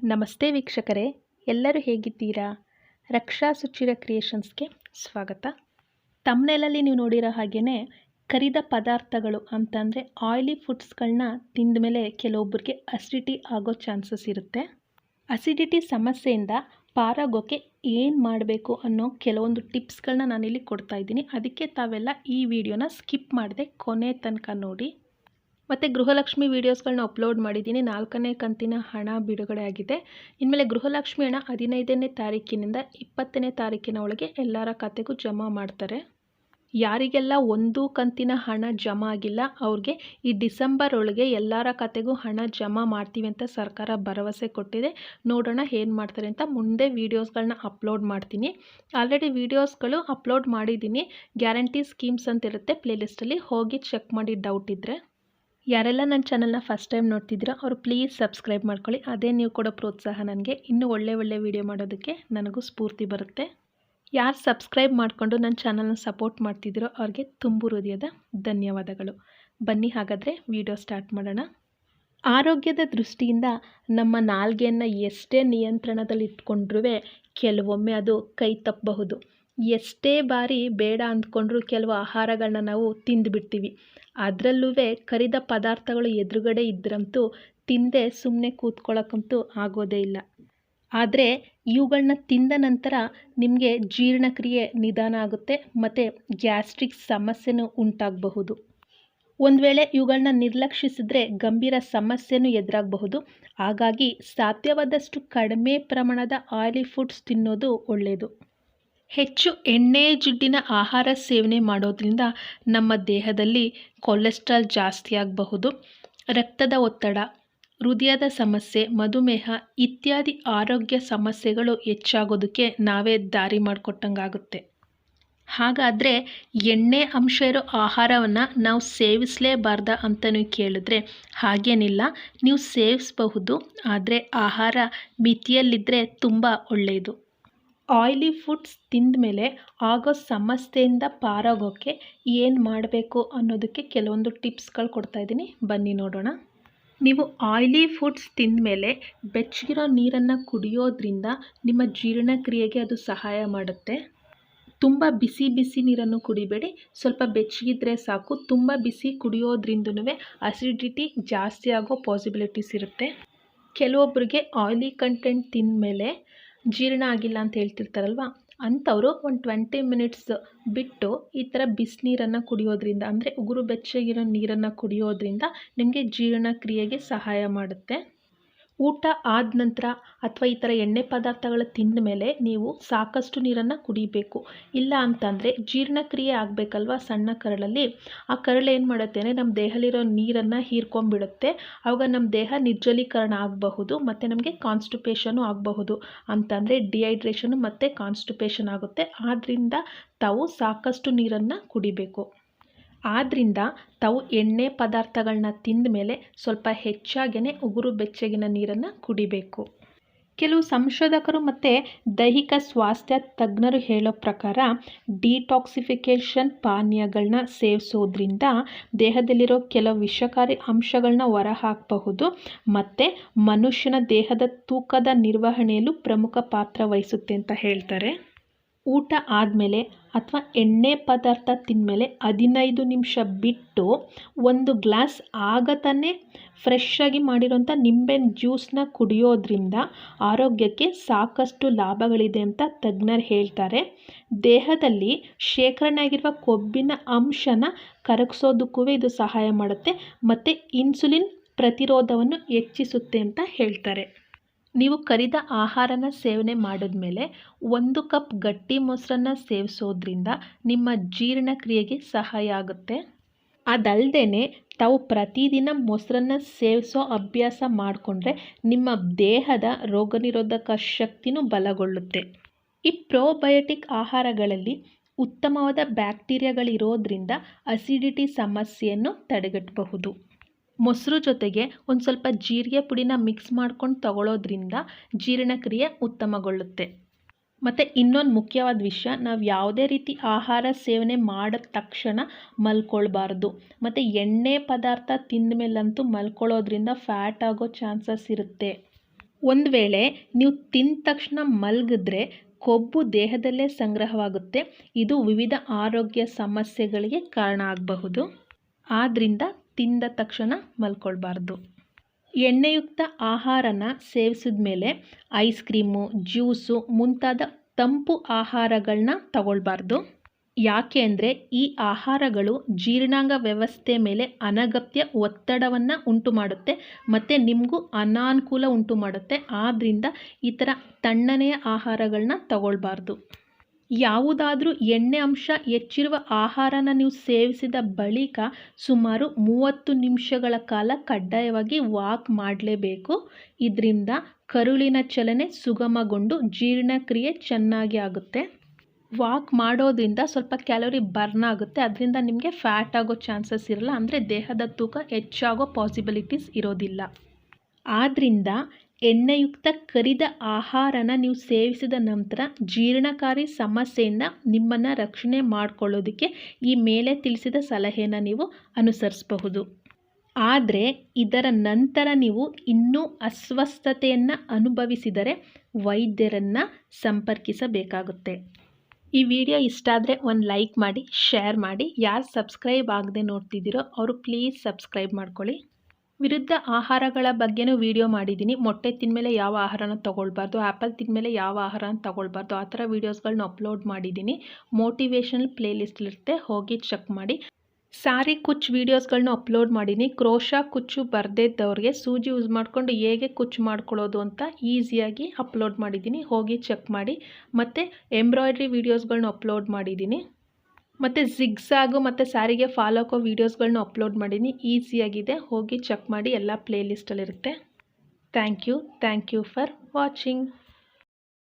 ನಮಸ್ತೆ ವೀಕ್ಷಕರೇ, ಎಲ್ಲರೂ ಹೇಗಿದ್ದೀರಾ? ರಕ್ಷಾ ಸುಚಿರ ಕ್ರಿಯೇಷನ್ಸ್ಗೆ ಸ್ವಾಗತ. ತಮ್ನೇಲಲ್ಲಿ ನೀವು ನೋಡಿರೋ ಹಾಗೆಯೇ ಕರಿದ ಪದಾರ್ಥಗಳು ಅಂತಂದರೆ ಆಯಿಲಿ ಫುಡ್ಸ್ಗಳನ್ನ ತಿಂದ ಮೇಲೆ ಕೆಲವೊಬ್ಬರಿಗೆ ಅಸಿಡಿಟಿ ಆಗೋ ಚಾನ್ಸಸ್ ಇರುತ್ತೆ. ಅಸಿಡಿಟಿ ಸಮಸ್ಯೆಯಿಂದ ಪಾರಾಗೋಕ್ಕೆ ಏನು ಮಾಡಬೇಕು ಅನ್ನೋ ಕೆಲವೊಂದು ಟಿಪ್ಸ್ಗಳನ್ನ ನಾನಿಲ್ಲಿ ಕೊಡ್ತಾ ಇದ್ದೀನಿ. ಅದಕ್ಕೆ ತಾವೆಲ್ಲ ಈ ವಿಡಿಯೋನ ಸ್ಕಿಪ್ ಮಾಡದೆ ಕೊನೆ ತನಕ ನೋಡಿ. ಮತ್ತು ಗೃಹಲಕ್ಷ್ಮಿ ವೀಡಿಯೋಸ್ಗಳನ್ನ ಅಪ್ಲೋಡ್ ಮಾಡಿದ್ದೀನಿ. 4ನೇ ಕಂತಿನ ಹಣ ಬಿಡುಗಡೆ ಆಗಿದೆ. ಇನ್ಮೇಲೆ ಗೃಹಲಕ್ಷ್ಮಿ ಹಣ 15ನೇ ತಾರೀಕಿನಿಂದ 20ನೇ ತಾರೀಕಿನ ಒಳಗೆ ಎಲ್ಲರ ಖಾತೆಗೂ ಜಮಾ ಮಾಡ್ತಾರೆ. ಯಾರಿಗೆಲ್ಲ 1 ಕಂತಿನ ಹಣ ಜಮಾ ಆಗಿಲ್ಲ ಅವ್ರಿಗೆ ಈ ಡಿಸೆಂಬರ್ ಒಳಗೆ ಎಲ್ಲರ ಖಾತೆಗೂ ಹಣ ಜಮಾ ಮಾಡ್ತೀವಿ ಅಂತ ಸರ್ಕಾರ ಭರವಸೆ ಕೊಟ್ಟಿದೆ. ನೋಡೋಣ ಏನು ಮಾಡ್ತಾರೆ ಅಂತ. ಮುಂದೆ ವೀಡಿಯೋಸ್ಗಳನ್ನ ಅಪ್ಲೋಡ್ ಮಾಡ್ತೀನಿ. ಆಲ್ರೆಡಿ ವೀಡಿಯೋಸ್ಗಳು ಅಪ್ಲೋಡ್ ಮಾಡಿದ್ದೀನಿ. ಗ್ಯಾರಂಟಿ ಸ್ಕೀಮ್ಸ್ ಅಂತ ಇರುತ್ತೆ ಪ್ಲೇಲಿಸ್ಟಲ್ಲಿ, ಹೋಗಿ ಚೆಕ್ ಮಾಡಿ ಡೌಟ್ ಇದ್ದರೆ. ಯಾರೆಲ್ಲ ನನ್ನ ಚಾನಲ್ನ ಫಸ್ಟ್ ಟೈಮ್ ನೋಡ್ತಿದ್ದೀರೋ ಅವರು ಪ್ಲೀಸ್ ಸಬ್ಸ್ಕ್ರೈಬ್ ಮಾಡ್ಕೊಳ್ಳಿ. ಅದೇ ನೀವು ಕೊಡೋ ಪ್ರೋತ್ಸಾಹ ನನಗೆ ಇನ್ನೂ ಒಳ್ಳೆ ವೀಡಿಯೋ ಮಾಡೋದಕ್ಕೆ ನನಗೂ ಸ್ಫೂರ್ತಿ ಬರುತ್ತೆ. ಯಾರು ಸಬ್ಸ್ಕ್ರೈಬ್ ಮಾಡಿಕೊಂಡು ನನ್ನ ಚಾನಲ್ನ ಸಪೋರ್ಟ್ ಮಾಡ್ತಿದ್ದೀರೋ ಅವ್ರಿಗೆ ತುಂಬು ಹೃದಯದ ಧನ್ಯವಾದಗಳು. ಬನ್ನಿ ಹಾಗಾದರೆ ವಿಡಿಯೋ ಸ್ಟಾರ್ಟ್ ಮಾಡೋಣ. ಆರೋಗ್ಯದ ದೃಷ್ಟಿಯಿಂದ ನಮ್ಮ ನಾಲ್ಗೆಯನ್ನು ಎಷ್ಟೇ ನಿಯಂತ್ರಣದಲ್ಲಿ ಇಟ್ಕೊಂಡ್ರೂ ಕೆಲವೊಮ್ಮೆ ಅದು ಕೈ ತಪ್ಪಬಹುದು. ಎಷ್ಟೇ ಬಾರಿ ಬೇಡ ಅಂದ್ಕೊಂಡ್ರೂ ಕೆಲವು ಆಹಾರಗಳನ್ನ ನಾವು ತಿಂದುಬಿಡ್ತೀವಿ. ಅದರಲ್ಲೂ ಕರಿದ ಪದಾರ್ಥಗಳು ಎದುರುಗಡೆ ಇದ್ರಂತೂ ತಿಂದೇ ಸುಮ್ಮನೆ ಕೂತ್ಕೊಳ್ಳೋಕ್ಕಂತೂ ಆಗೋದೇ ಇಲ್ಲ. ಆದರೆ ಇವುಗಳನ್ನ ತಿಂದ ನಂತರ ನಿಮಗೆ ಜೀರ್ಣಕ್ರಿಯೆ ನಿಧಾನ ಆಗುತ್ತೆ ಮತ್ತು ಗ್ಯಾಸ್ಟ್ರಿಕ್ ಸಮಸ್ಯೆನೂ ಉಂಟಾಗಬಹುದು. ಒಂದು ವೇಳೆ ಇವುಗಳನ್ನ ನಿರ್ಲಕ್ಷಿಸಿದ್ರೆ ಗಂಭೀರ ಸಮಸ್ಯೆನೂ ಎದುರಾಗಬಹುದು. ಹಾಗಾಗಿ ಸಾಧ್ಯವಾದಷ್ಟು ಕಡಿಮೆ ಪ್ರಮಾಣದ ಆಯಿಲಿ ಫುಡ್ಸ್ ತಿನ್ನೋದು ಒಳ್ಳೆಯದು. ಹೆಚ್ಚು ಎಣ್ಣೆ ಜಿಡ್ಡಿನ ಆಹಾರ ಸೇವನೆ ಮಾಡೋದ್ರಿಂದ ನಮ್ಮ ದೇಹದಲ್ಲಿ ಕೊಲೆಸ್ಟ್ರಾಲ್ ಜಾಸ್ತಿ ಆಗಬಹುದು. ರಕ್ತದ ಒತ್ತಡ, ಹೃದಯದ ಸಮಸ್ಯೆ, ಮಧುಮೇಹ ಇತ್ಯಾದಿ ಆರೋಗ್ಯ ಸಮಸ್ಯೆಗಳು ಹೆಚ್ಚಾಗೋದಕ್ಕೆ ನಾವೇ ದಾರಿ ಮಾಡಿಕೊಟ್ಟಂಗಾಗುತ್ತೆ. ಹಾಗಾದರೆ ಎಣ್ಣೆ ಅಂಶ ಇರೋ ಆಹಾರವನ್ನು ನಾವು ಸೇವಿಸಲೇಬಾರ್ದ ಅಂತ ನೀವು ಕೇಳಿದ್ರೆ ಹಾಗೇನಿಲ್ಲ, ನೀವು ಸೇವಿಸಬಹುದು. ಆದರೆ ಆಹಾರ ಮಿತಿಯಲ್ಲಿದ್ದರೆ ತುಂಬ ಒಳ್ಳೆಯದು. ಆಯಿಲಿ ಫುಡ್ಸ್ ತಿಂದ ಮೇಲೆ ಆಗೋ ಸಮಸ್ಯೆಯಿಂದ ಪಾರಾಗೋಕ್ಕೆ ಏನು ಮಾಡಬೇಕು ಅನ್ನೋದಕ್ಕೆ ಕೆಲವೊಂದು ಟಿಪ್ಸ್ಗಳು ಕೊಡ್ತಾ ಇದ್ದೀನಿ, ಬನ್ನಿ ನೋಡೋಣ. ನೀವು ಆಯಿಲಿ ಫುಡ್ಸ್ ತಿಂದ ಮೇಲೆ ಬೆಚ್ಚಗಿರೋ ನೀರನ್ನು ಕುಡಿಯೋದ್ರಿಂದ ನಿಮ್ಮ ಜೀರ್ಣಕ್ರಿಯೆಗೆ ಅದು ಸಹಾಯ ಮಾಡುತ್ತೆ. ತುಂಬ ಬಿಸಿ ನೀರನ್ನು ಕುಡಿಬೇಡಿ, ಸ್ವಲ್ಪ ಬೆಚ್ಚಗಿದ್ರೆ ಸಾಕು. ತುಂಬ ಬಿಸಿ ಕುಡಿಯೋದ್ರಿಂದನೂ ಅಸಿಡಿಟಿ ಜಾಸ್ತಿ ಆಗೋ ಪಾಸಿಬಿಲಿಟೀಸ್ ಇರುತ್ತೆ. ಕೆಲವೊಬ್ಬರಿಗೆ ಆಯಿಲಿ ಕಂಟೆಂಟ್ ತಿಂದ ಮೇಲೆ ಜೀರ್ಣ ಆಗಿಲ್ಲ ಅಂತ ಹೇಳ್ತಿರ್ತಾರಲ್ವ, ಅಂಥವರು ಒಂದು 20 ಮಿನಿಟ್ಸ್ ಬಿಟ್ಟು ಈ ಥರ ಬಿಸಿನೀರನ್ನು ಕುಡಿಯೋದ್ರಿಂದ, ಅಂದರೆ ಉಗುರು ಬೆಚ್ಚಗಿರೋ ನೀರನ್ನು ಕುಡಿಯೋದ್ರಿಂದ ನಿಮಗೆ ಜೀರ್ಣಕ್ರಿಯೆಗೆ ಸಹಾಯ ಮಾಡುತ್ತೆ. ಊಟ ಆದ ನಂತರ ಅಥವಾ ಈ ಥರ ಎಣ್ಣೆ ಪದಾರ್ಥಗಳ ತಿಂದ ಮೇಲೆ ನೀವು ಸಾಕಷ್ಟು ನೀರನ್ನು ಕುಡಿಬೇಕು. ಇಲ್ಲ ಅಂತಂದರೆ ಜೀರ್ಣಕ್ರಿಯೆ ಆಗಬೇಕಲ್ವ ಸಣ್ಣ ಕರಳಲ್ಲಿ, ಆ ಕರಳು ಏನು ಮಾಡುತ್ತೆ ಅಂದರೆ ನಮ್ಮ ದೇಹದಲ್ಲಿರೋ ನೀರನ್ನು ಹೀರ್ಕೊಂಡ್ಬಿಡುತ್ತೆ. ಆವಾಗ ನಮ್ಮ ದೇಹ ನಿರ್ಜಲೀಕರಣ ಆಗಬಹುದು ಮತ್ತು ನಮಗೆ ಕಾನ್ಸ್ಟಿಪೇಷನು ಆಗಬಹುದು. ಅಂತಂದರೆ ಡಿಹೈಡ್ರೇಷನು ಮತ್ತು ಕಾನ್ಸ್ಟಿಪೇಷನ್ ಆಗುತ್ತೆ. ಆದ್ದರಿಂದ ತಾವು ಸಾಕಷ್ಟು ನೀರನ್ನು ಕುಡಿಬೇಕು. ಆದ್ದರಿಂದ ತಾವು ಎಣ್ಣೆ ಪದಾರ್ಥಗಳನ್ನ ತಿಂದ ಮೇಲೆ ಸ್ವಲ್ಪ ಹೆಚ್ಚಾಗೇ ಉಗುರು ಬೆಚ್ಚಗಿನ ನೀರನ್ನು ಕುಡಿಬೇಕು. ಕೆಲವು ಸಂಶೋಧಕರು ಮತ್ತು ದೈಹಿಕ ಸ್ವಾಸ್ಥ್ಯ ತಜ್ಞರು ಹೇಳೋ ಪ್ರಕಾರ ಡಿಟಾಕ್ಸಿಫಿಕೇಷನ್ ಪಾನೀಯಗಳನ್ನ ಸೇವಿಸೋದ್ರಿಂದ ದೇಹದಲ್ಲಿರೋ ಕೆಲವು ವಿಷಕಾರಿ ಅಂಶಗಳನ್ನ ಹೊರಹಾಕಬಹುದು ಮತ್ತು ಮನುಷ್ಯನ ದೇಹದ ತೂಕದ ನಿರ್ವಹಣೆಯಲ್ಲೂ ಪ್ರಮುಖ ಪಾತ್ರ ವಹಿಸುತ್ತೆ ಅಂತ ಹೇಳ್ತಾರೆ. ಊಟ ಆದಮೇಲೆ ಅಥವಾ ಎಣ್ಣೆ ಪದಾರ್ಥ ತಿಂದಮೇಲೆ 15 ನಿಮಿಷ ಬಿಟ್ಟು 1 ಗ್ಲಾಸ್ ಆಗತಾನೆ ಫ್ರೆಶ್ ಆಗಿ ಮಾಡಿರೋಂಥ ನಿಂಬೆಹಣ್ಣು ಜ್ಯೂಸನ್ನ ಕುಡಿಯೋದ್ರಿಂದ ಆರೋಗ್ಯಕ್ಕೆ ಸಾಕಷ್ಟು ಲಾಭಗಳಿದೆ ಅಂತ ತಜ್ಞರು ಹೇಳ್ತಾರೆ. ದೇಹದಲ್ಲಿ ಶೇಖರಣೆ ಆಗಿರುವ ಕೊಬ್ಬಿನ ಅಂಶನ ಕರಗಿಸೋದಕ್ಕೂ ಇದು ಸಹಾಯ ಮಾಡುತ್ತೆ ಮತ್ತು ಇನ್ಸುಲಿನ್ ಪ್ರತಿರೋಧವನ್ನು ಹೆಚ್ಚಿಸುತ್ತೆ ಅಂತ ಹೇಳ್ತಾರೆ. ನೀವು ಕರಿದ ಆಹಾರನ ಸೇವನೆ ಮಾಡಿದ್ಮೇಲೆ 1 ಕಪ್ ಗಟ್ಟಿ ಮೊಸರನ್ನ ಸೇವಿಸೋದ್ರಿಂದ ನಿಮ್ಮ ಜೀರ್ಣಕ್ರಿಯೆಗೆ ಸಹಾಯ ಆಗುತ್ತೆ. ಅದಲ್ಲದೆ ತಾವು ಪ್ರತಿದಿನ ಮೊಸರನ್ನ ಸೇವಿಸೋ ಅಭ್ಯಾಸ ಮಾಡಿಕೊಂಡ್ರೆ ನಿಮ್ಮ ದೇಹದ ರೋಗನಿರೋಧಕ ಶಕ್ತಿನೂ ಬಲಗೊಳ್ಳುತ್ತೆ. ಈ ಪ್ರೋಬಯೋಟಿಕ್ ಆಹಾರಗಳಲ್ಲಿ ಉತ್ತಮವಾದ ಬ್ಯಾಕ್ಟೀರಿಯಾಗಳಿರೋದ್ರಿಂದ ಅಸಿಡಿಟಿ ಸಮಸ್ಯೆಯನ್ನು ತಡೆಗಟ್ಟಬಹುದು. ಮೊಸರು ಜೊತೆಗೆ ಒಂದು ಸ್ವಲ್ಪ ಜೀರಿಗೆ ಪುಡಿನ ಮಿಕ್ಸ್ ಮಾಡ್ಕೊಂಡು ತಗೊಳ್ಳೋದ್ರಿಂದ ಜೀರ್ಣಕ್ರಿಯೆ ಉತ್ತಮಗೊಳ್ಳುತ್ತೆ. ಮತ್ತು ಇನ್ನೊಂದು ಮುಖ್ಯವಾದ ವಿಷಯ, ನಾವು ಯಾವುದೇ ರೀತಿ ಆಹಾರ ಸೇವನೆ ಮಾಡಿದ ತಕ್ಷಣ ಮಲ್ಕೊಳ್ಬಾರ್ದು. ಮತ್ತು ಎಣ್ಣೆ ಪದಾರ್ಥ ತಿಂದ ಮೇಲಂತೂ ಮಲ್ಕೊಳ್ಳೋದ್ರಿಂದ ಫ್ಯಾಟ್ ಆಗೋ ಚಾನ್ಸಸ್ ಇರುತ್ತೆ. ಒಂದು ವೇಳೆ ನೀವು ತಿಂದ ತಕ್ಷಣ ಮಲಗಿದ್ರೆ ಕೊಬ್ಬು ದೇಹದಲ್ಲೇ ಸಂಗ್ರಹವಾಗುತ್ತೆ. ಇದು ವಿವಿಧ ಆರೋಗ್ಯ ಸಮಸ್ಯೆಗಳಿಗೆ ಕಾರಣ ಆಗಬಹುದು. ಆದ್ದರಿಂದ ತಿಂದ ತಕ್ಷಣ ಮಲ್ಕೊಳ್ಬಾರ್ದು. ಎಣ್ಣೆಯುಕ್ತ ಆಹಾರನ ಸೇವಿಸಿದ ಮೇಲೆ ಐಸ್ ಕ್ರೀಮು, ಜ್ಯೂಸು ಮುಂತಾದ ತಂಪು ಆಹಾರಗಳನ್ನ ತಗೊಳ್ಬಾರ್ದು. ಯಾಕೆ ಅಂದರೆ ಈ ಆಹಾರಗಳು ಜೀರ್ಣಾಂಗ ವ್ಯವಸ್ಥೆ ಮೇಲೆ ಅನಗತ್ಯ ಒತ್ತಡವನ್ನು ಉಂಟು ಮಾಡುತ್ತೆ ಮತ್ತು ನಿಮಗೂ ಅನಾನುಕೂಲ ಉಂಟು ಮಾಡುತ್ತೆ. ಆದ್ದರಿಂದ ಈ ಥರ ತಣ್ಣನೆಯ ಆಹಾರಗಳನ್ನ ತಗೊಳ್ಬಾರ್ದು. ಯಾವುದಾದ್ರೂ ಎಣ್ಣೆ ಅಂಶ ಹೆಚ್ಚಿರುವ ಆಹಾರನ ನೀವು ಸೇವಿಸಿದ ಬಳಿಕ ಸುಮಾರು 30 ನಿಮಿಷಗಳ ಕಾಲ ಕಡ್ಡಾಯವಾಗಿ ವಾಕ್ ಮಾಡಲೇಬೇಕು. ಇದರಿಂದ ಕರುಳಿನ ಚಲನೆ ಸುಗಮಗೊಂಡು ಜೀರ್ಣಕ್ರಿಯೆ ಚೆನ್ನಾಗಿ ಆಗುತ್ತೆ. ವಾಕ್ ಮಾಡೋದ್ರಿಂದ ಸ್ವಲ್ಪ ಕ್ಯಾಲೋರಿ ಬರ್ನ್ ಆಗುತ್ತೆ. ಅದರಿಂದ ನಿಮಗೆ ಫ್ಯಾಟ್ ಆಗೋ ಚಾನ್ಸಸ್ ಇರಲ್ಲ, ಅಂದರೆ ದೇಹದ ತೂಕ ಹೆಚ್ಚಾಗೋ ಪಾಸಿಬಿಲಿಟೀಸ್ ಇರೋದಿಲ್ಲ. ಆದ್ದರಿಂದ ಎಣ್ಣೆಯುಕ್ತ ಕರಿದ ಆಹಾರನ ನೀವು ಸೇವಿಸಿದ ನಂತರ ಜೀರ್ಣಕಾರಿ ಸಮಸ್ಯೆಯಿಂದ ನಿಮ್ಮನ್ನು ರಕ್ಷಣೆ ಮಾಡಿಕೊಳ್ಳೋದಕ್ಕೆ ಈ ಮೇಲೆ ತಿಳಿಸಿದ ಸಲಹೆನ ನೀವು ಅನುಸರಿಸಬಹುದು. ಆದರೆ ಇದರ ನಂತರ ನೀವು ಇನ್ನೂ ಅಸ್ವಸ್ಥತೆಯನ್ನು ಅನುಭವಿಸಿದರೆ ವೈದ್ಯರನ್ನು ಸಂಪರ್ಕಿಸಬೇಕಾಗುತ್ತೆ. ಈ ವಿಡಿಯೋ ಇಷ್ಟ ಆದರೆ ಒಂದು ಲೈಕ್ ಮಾಡಿ, ಶೇರ್ ಮಾಡಿ. ಯಾರು ಸಬ್ಸ್ಕ್ರೈಬ್ ಆಗದೆ ನೋಡ್ತಿದ್ದೀರೋ ಅವರು ಪ್ಲೀಸ್ ಸಬ್ಸ್ಕ್ರೈಬ್ ಮಾಡ್ಕೊಳ್ಳಿ. ವಿರುದ್ಧ ಆಹಾರಗಳ ಬಗ್ಗೆನೂ ವಿಡಿಯೋ ಮಾಡಿದ್ದೀನಿ. ಮೊಟ್ಟೆ ತಿಂದಮೇಲೆ ಯಾವ ಆಹಾರನ ತೊಗೊಳ್ಬಾರ್ದು, ಆ್ಯಪಲ್ ತಿಂದಮೇಲೆ ಯಾವ ಆಹಾರನ ತೊಗೊಳ್ಬಾರ್ದು, ಆ ಥರ ವೀಡಿಯೋಸ್ಗಳನ್ನ ಅಪ್ಲೋಡ್ ಮಾಡಿದ್ದೀನಿ. ಮೋಟಿವೇಶನಲ್ ಪ್ಲೇಲಿಸ್ಟಲ್ಲಿರುತ್ತೆ, ಹೋಗಿ ಚೆಕ್ ಮಾಡಿ. ಸಾರಿ ಕುಚ್ಚು ವೀಡಿಯೋಸ್ಗಳನ್ನ ಅಪ್ಲೋಡ್ ಮಾಡಿದ್ದೀನಿ. ಕ್ರೋಶ ಕುಚ್ಚು ಬರದೇ ಇದ್ದವ್ರಿಗೆ ಸೂಜಿ ಯೂಸ್ ಮಾಡಿಕೊಂಡು ಹೇಗೆ ಕುಚ್ಚು ಮಾಡ್ಕೊಳ್ಳೋದು ಅಂತ ಈಸಿಯಾಗಿ ಅಪ್ಲೋಡ್ ಮಾಡಿದ್ದೀನಿ, ಹೋಗಿ ಚೆಕ್ ಮಾಡಿ. ಮತ್ತು ಎಂಬ್ರಾಯ್ಡ್ರಿ ವೀಡಿಯೋಸ್ಗಳನ್ನ ಅಪ್ಲೋಡ್ ಮಾಡಿದ್ದೀನಿ. ಮತ್ತು ಜಿಗ್ಸಾಗು ಮತ್ತು ಸ್ಯಾರಿಗೆ ಫಾಲೋ ಆಗೋ ವೀಡಿಯೋಸ್ಗಳನ್ನ ಅಪ್ಲೋಡ್ ಮಾಡಿದ್ದೀನಿ, ಈಸಿಯಾಗಿದೆ, ಹೋಗಿ ಚೆಕ್ ಮಾಡಿ. ಎಲ್ಲ ಪ್ಲೇಲಿಸ್ಟಲ್ಲಿರುತ್ತೆ. Thank you for watching.